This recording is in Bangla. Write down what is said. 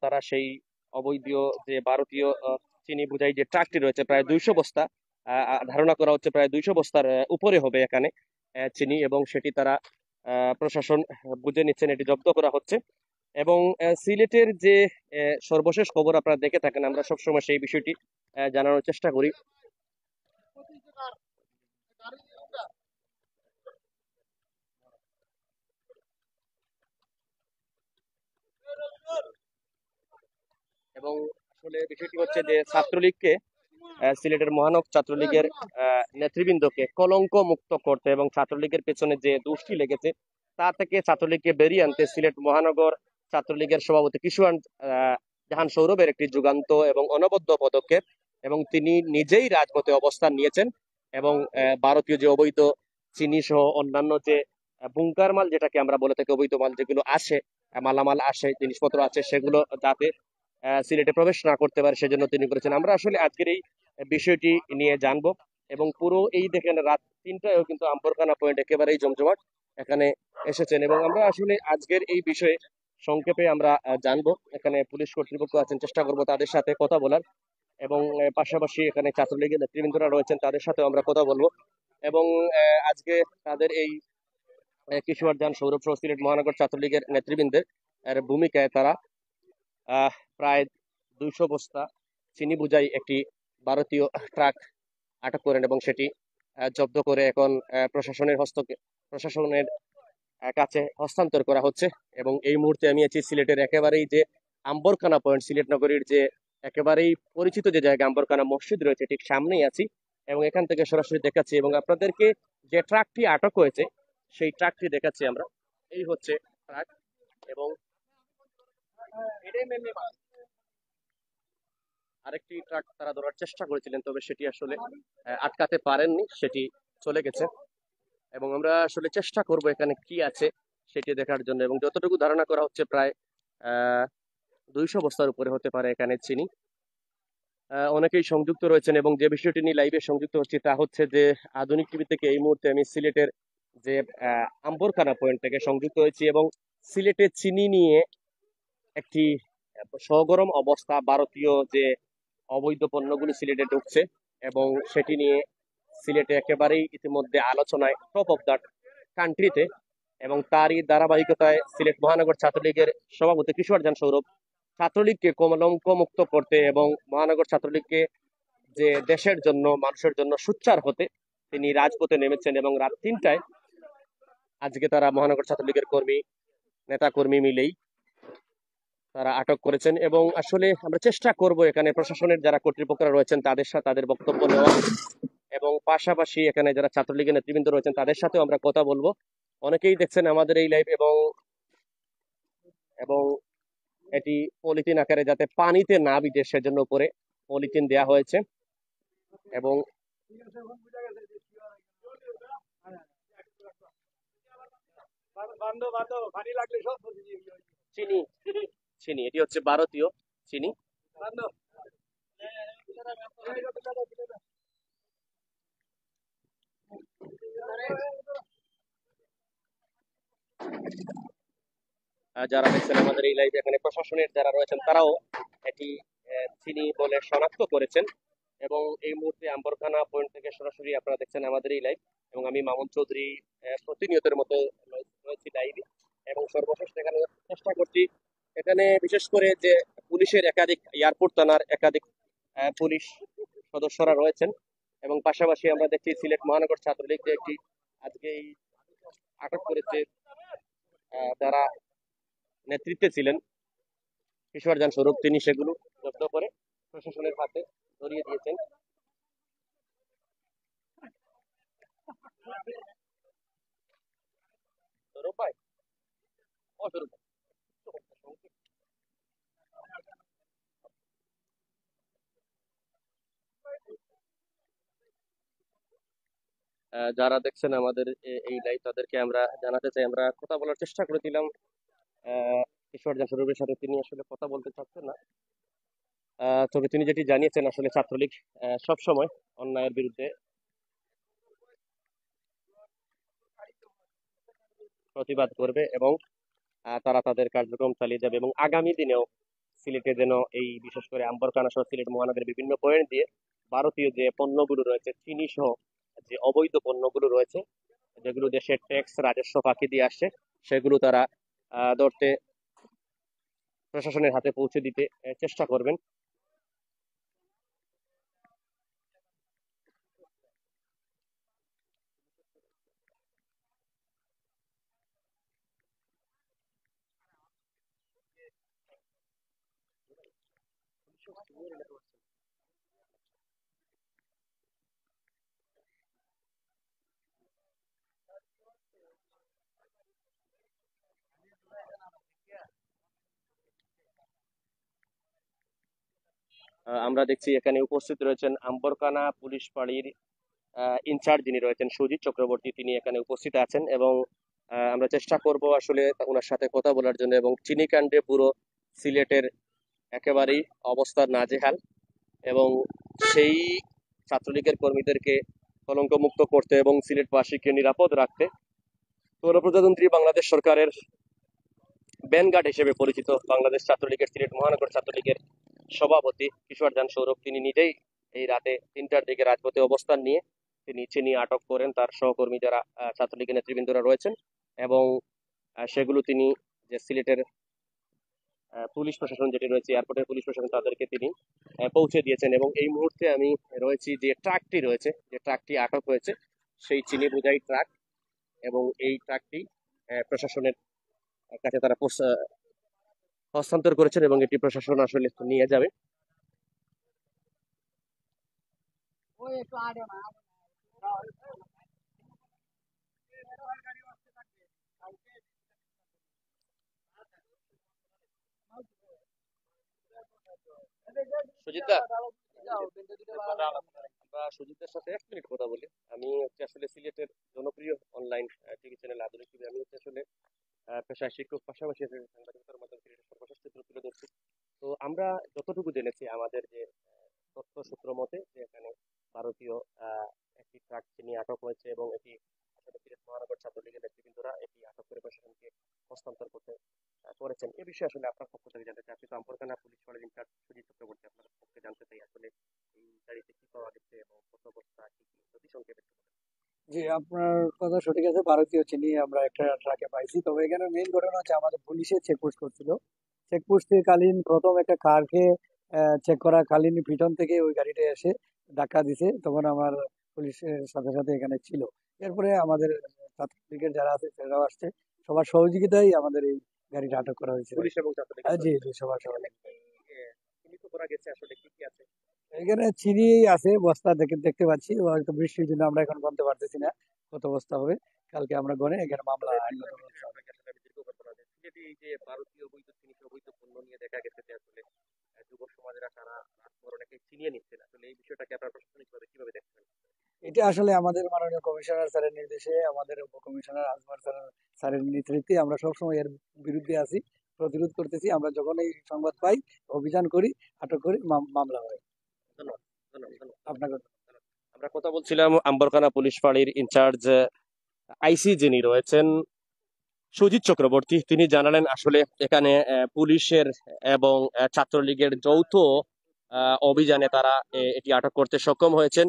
তারা সেই অবৈধ যে ভারতীয় চিনি বোঝাই যে ট্রাকটি রয়েছে প্রায় 200 বস্তা, ধারণা করা হচ্ছে প্রায় 200 বস্তার উপরে হবে এখানে চিনি, এবং সেটি তারা প্রশাসন বুঝে নিচ্ছেন, এটি জব্দ করা হচ্ছে। এবং সিলেটের যে সর্বশেষ খবর আপনারা দেখে থাকেন, আমরা সবসময় সেই বিষয়টি জানানোর চেষ্টা করি। এবং আসলে বিষয়টি হচ্ছে যে ছাত্রলীগকে, সিলেটের মহানগর ছাত্রলীগের নেতৃবৃন্দকে কলঙ্ক মুক্ত করতে এবং ছাত্রলীগের পেছনে যে দুষ্টি লেগেছে তা থেকে ছাত্রলীগকে বেরিয়ে আনতে সিলেট মহানগর ছাত্রলীগের সভাপতি কিশোর জাহান সৌরভের একটি যুগান্ত এবং অনবদ্য পদক্ষেপ, এবং তিনি নিজেই রাজপথে অবস্থান নিয়েছেন এবং ভারতীয় যে অবৈধ চিনি সহ অন্যান্য যে বুঙ্কার মাল, যেটাকে আমরা বলে থাকি অবৈধ মাল, যেগুলো আসে, মালামাল আসে, জিনিসপত্র আছে, সেগুলো যাতে সিলেটে প্রবেশ না করতে পারে সেজন্য তিনি করেছেন। আমরা আসলে আজকের এই বিষয়টি নিয়ে জানবো, এবং পুরো এই দেখেন রাত 3টায়ও কিন্তু আম্বরখানা পয়েন্ট একেবারেই জমজমাট এখানে এসেছেন, এবং আমরা আসলে আজকের এই বিষয়ে সংক্ষেপে আমরা জানবো। এখানে পুলিশ কর্তৃপক্ষ আছেন, চেষ্টা করব তাদের সাথে কথা বলার, এবং পাশাপাশি এখানে ছাত্রলীগের নেতৃবৃন্দরা রয়েছেন, তাদের সাথেও আমরা কথা বলবো। এবং আজকে তাদের এই কিশোরজান সৌরভ সহ সিলেট মহানগর ছাত্রলীগের নেতৃবৃন্দের ভূমিকায় তারা প্রায় 200 বস্তা চিনি বোঝাই একটি ভারতীয় ট্রাক আটক করেন, এবং সেটি জব্দ করে এখন প্রশাসনের কাছে হস্তান্তর করা হচ্ছে। এবং এই মুহূর্তে আমি আছি সিলেটের একেবারেই যে আম্বরখানা পয়েন্ট, সিলেট নগরীর যে একেবারেই পরিচিত যে জায়গা আম্বরখানা মসজিদ রয়েছে ঠিক সামনেই আছি, এবং এখান থেকে সরাসরি দেখাচ্ছি এবং আপনাদেরকে যে ট্রাকটি আটক হয়েছে সেই ট্রাকটি দেখাচ্ছি আমরা। এই হচ্ছে ট্রাক, এবং আরেকটি ট্রাক তারা ধরার চেষ্টা করেছিলেন, তবে সেটি আসলে আটকাতে পারেননি, সেটি চলে গেছে। এবং আমরা আসলে চেষ্টা করব এখানে কি আছে সেটি দেখার জন্য, এবং যতটুকু ধারণা করা হচ্ছে প্রায় 200 বস্তার উপরে হতে পারে এখানে চিনি। অনেকেই সংযুক্ত রয়েছেন, এবং যে বিষয়টি নিয়ে লাইভে সংযুক্ত হচ্ছে তা হচ্ছে যে আধুনিক টিভি থেকে এই মুহূর্তে আমি সিলেটের যে আম্বরখানা পয়েন্ট থেকে সংযুক্ত হয়েছি, এবং সিলেটে চিনি নিয়ে একটি সগরম অবস্থা, ভারতীয় যে অবৈধ পণ্যগুলি সিলেটে ঢুকছে, এবং সেটি নিয়ে সিলেটে একেবারেই ইতিমধ্যে আলোচনায় টপ অফ দ্য কান্ট্রিতে। এবং তারই ধারাবাহিকতায় সিলেট মহানগর ছাত্রলীগের সভাপতি কিশোরজান সৌরভ ছাত্রলীগকে কলঙ্ক মুক্ত করতে এবং মহানগর ছাত্রলীগকে যে দেশের জন্য মানুষের জন্য সোচ্চার হতে তিনি রাজপথে নেমেছেন, এবং রাত 3টায় আজকে তারা মহানগর ছাত্রলীগের নেতা কর্মী মিলেই তারা আটক করেছেন। এবং আসলে আমরা চেষ্টা করব এখানে প্রশাসনের যারা কর্তৃপক্ষরা রয়েছেন তাদের সাথে তাদের বক্তব্য নেওয়া, এবং পাশাপাশি এখানে যারা ছাত্রলীগের নেতৃবৃন্দ রয়েছেন তাদের সাথেও আমরা কথা বলবো। অনেকেই দেখছেন আমাদের এই লাইভ, এবং এবং এটি পলিথিন আকারে যাতে পানিতে না ভিজে সেজন্য উপরে পলিথিন দেওয়া হয়েছে। এবং চিনি চিনি এটি হচ্ছে ভারতীয় চিনি। যারা দেখছেন আমাদের এই লাইভে, এখানে প্রশাসনের যারা রয়েছেন তারাও এটি চিনি বলে শনাক্ত করেছেন। এবং এই মুহূর্তে আম্বরখানা পয়েন্ট থেকে সরাসরি আপনারা দেখছেন আমাদের এই লাইভ, এবং আমি মামুন চৌধুরী প্রতিনিয়তের মতো রয়েছি লাইভে, এবং সর্বশেষ দেখানোর চেষ্টা করছি এখানে বিশেষ করে যে পুলিশের একাধিক এয়ারপোর্ট থানার একাধিক পুলিশ সদস্যরা রয়েছেন, এবং পাশাপাশি আমরা দেখছি সিলেট মহানগর ছাত্রলীগ যে একটি আজকে এই আটক করেছে যারা নেতৃত্বে ছিলেন কিশোরজান স্বরূপ, তিনি সেগুলো জব্দ করে প্রশাসনের হাতে ধরিয়ে দিয়েছেন। স্বরূপ ভাই, অস্বরূপ যারা দেখছেন আমাদের এই লাইভ তাদেরকে আমরা জানাতে চাই, আমরা কথা বলার চেষ্টা করেছিলাম কিশোরজান স্বরূপের সাথে, তিনি আসলে কথা বলতে চাচ্ছেন না। তবে তিনি যেটি জানিয়েছেন আসলে ছাত্রলীগ সব সময় অন্যায়ের বিরুদ্ধে প্রতিবাদ করবে, এবং তারা তাদের কার্যক্রম চালিয়ে যাবে, এবং আগামী দিনেও সিলেটে যেন এই বিশেষ করে আম্বরকানা সহ সিলেট মহানগরের বিভিন্ন পয়েন্ট দিয়ে ভারতীয় যে পণ্যগুলো রয়েছে, চিনি সহ যে অবৈধ পণ্যগুলো রয়েছে, যেগুলো দেশের ট্যাক্স রাজস্ব ফাঁকি দিয়ে আসছে, সেগুলো তারা ধরতে প্রশাসনের হাতে পৌঁছে দিতে চেষ্টা করবেন। আমরা দেখছি এখানে উপস্থিত রয়েছেন আম্বরকানা পুলিশ ফাঁড়ির ইনচার্জ যিনি রয়েছেন সুজিত চক্রবর্তী, তিনি এখানে উপস্থিত আছেন এবং আমরা চেষ্টা করব আসলে ওনার সাথে কথা বলার জন্য। এবং চিনিকাণ্ডে পুরো সিলেটের একেবারেই অবস্থা নাজেহাল এবং সেই ছাত্রলীগের কর্মীদেরকে কলঙ্ক মুক্ত করতে এবং সিলেটবাসীকে নিরাপদ রাখতে গণপ্রজাতন্ত্রী বাংলাদেশ সরকারের ব্যানগার্ড হিসেবে পরিচিত বাংলাদেশ ছাত্রলীগের সিলেট মহানগর ছাত্রলীগের সভাপতি কিশোরজান সৌরভ, তিনি নিজেই এই রাতে 3টার দিকে রাজপথে অবস্থান নিয়ে তিনি চিনি আটক করেন তার সহকর্মী যারা ছাত্রলীগের নেতৃবৃন্দরা রয়েছেন এবং সেগুলো তিনি যে সিলেটের পুলিশ প্রশাসন যেটি রয়েছে, এয়ারপোর্টের পুলিশ প্রশাসন, তাদেরকে তিনি পৌঁছে দিয়েছেন। এবং এই মুহূর্তে আমি রয়েছি যে ট্রাকটি রয়েছে, যে ট্রাকটি আটক হয়েছে, সেই চিনি বোঝাই ট্রাক, এবং এই ট্রাকটি প্রশাসনের কাছে তারা হস্তান্তর করেছেন এবং এটি প্রশাসন আসলে নিয়ে যাবে। সুজিত দা, আমরা সুজিতের সাথে 1 মিনিট কথা বলি। আমি হচ্ছে আসলে সিলেটের জনপ্রিয় অনলাইন টিভি চ্যানেল আধুনিক টিভি, আমি হচ্ছে আসলে পেশায় শিক্ষক, পাশাপাশি সাংবাদিকতার মাধ্যমে সিলেটের সর্বশেষ চিত্র তুলে ধরছি। তো আমরা যতটুকু জেনেছি আমাদের যে তথ্য সূত্র মতে, যে এখানে ভারতীয় একটি ট্রাক চিনি আটক হয়েছে এবং এটি আসলে সিলেট মহানগর ছাত্রলীগের নেতৃবৃন্দরা এটি আটক করে প্রশাসনকে হস্তান্তর করতে করেছেন। এ বিষয়ে আসলে আপনার পক্ষ থেকে জানতে চাই, আপনি তো আম্বরকানা পুলিশ ফাঁড়ির ইনচার্জ সুজিত চক্রবর্তী, আপনার পক্ষে জানতে চাই আসলে এই গাড়িতে কি পাওয়া গেছে এবং কত বস্তা কি কি যদি সংক্ষেপে একটু বলেন। জি, আপনার কথা সঠিক আছে। ভারতীয় চিনি আমরা একটা ট্রাকে পাইছি। তবে এখানে মেইন ঘটনা হচ্ছে আমাদের পুলিশে চেকপোস্ট করছিল। চেকপোস্টে কালীন প্রথম একটা কারকে চেক করা কালীন পিটন থেকে ওই গাড়িটা এসে ধাক্কা দিছে, তখন আমার পুলিশের সাথে সাথে এখানে ছিল। এরপরে আমাদের ছাত্রলীগের যারা আছে তারাও আসছে, সবার সহযোগিতায় আমাদের এই গাড়িটা আটক করা হয়েছিল। পুলিশ এবং ছাত্রলীগের জি কর্মীরা জি, সবার এখানে সহযোগিতা। কি চিহ্নিত করা গেছে আসলে কি কি আছে? এখানে চিনি আছে, বস্তা দেখতে পাচ্ছি। হয়তো বৃষ্টির জন্য আমরা এখন গণতে পারতেছি না কত বস্তা হবে। কালকে আমরা গণে এখানে মামলা তবে আইনত বিষয়ে ব্যবস্থা হবে। আপনাকে আসলে আমি দীর্ঘ ঘটনা যে সিলেটে এই যে ভারতীয় অবৈধ জিনিস, অবৈধ পণ্য নিয়ে দেখা গেছে যে আসলে যুব সমাজেরা তারা অনেকে ছিনিয়ে নিচ্ছেন, আসলে এই বিষয়টাকে আপনারা প্রশাসনিকভাবে কিভাবে দেখছেন? এটা আসলে আমাদের মাননীয় কমিশনার স্যারের নির্দেশে, আমাদের উপকমিশনার আজমল স্যারের নেতৃত্বে আমরা সবসময় এর বিরুদ্ধে আছি, প্রতিরোধ করতেছি। আমরা যখন এই সংবাদ পাই অভিযান করি, আটক করি, মামলা হয়। ধন্যবাদ, ধন্যবাদ, ধন্যবাদ, আপনাকে ধন্যবাদ। আমরা কথা বলছিলাম আম্বরকানা পুলিশ ফাঁড়ির ইনচার্জ আইসি যিনি রয়েছেন সুজিত চক্রবর্তী, তিনি জানালেন আসলে এখানে পুলিশের এবং ছাত্রলীগের যৌথ অভিযানে তারা এটি আটক করতে সক্ষম হয়েছেন।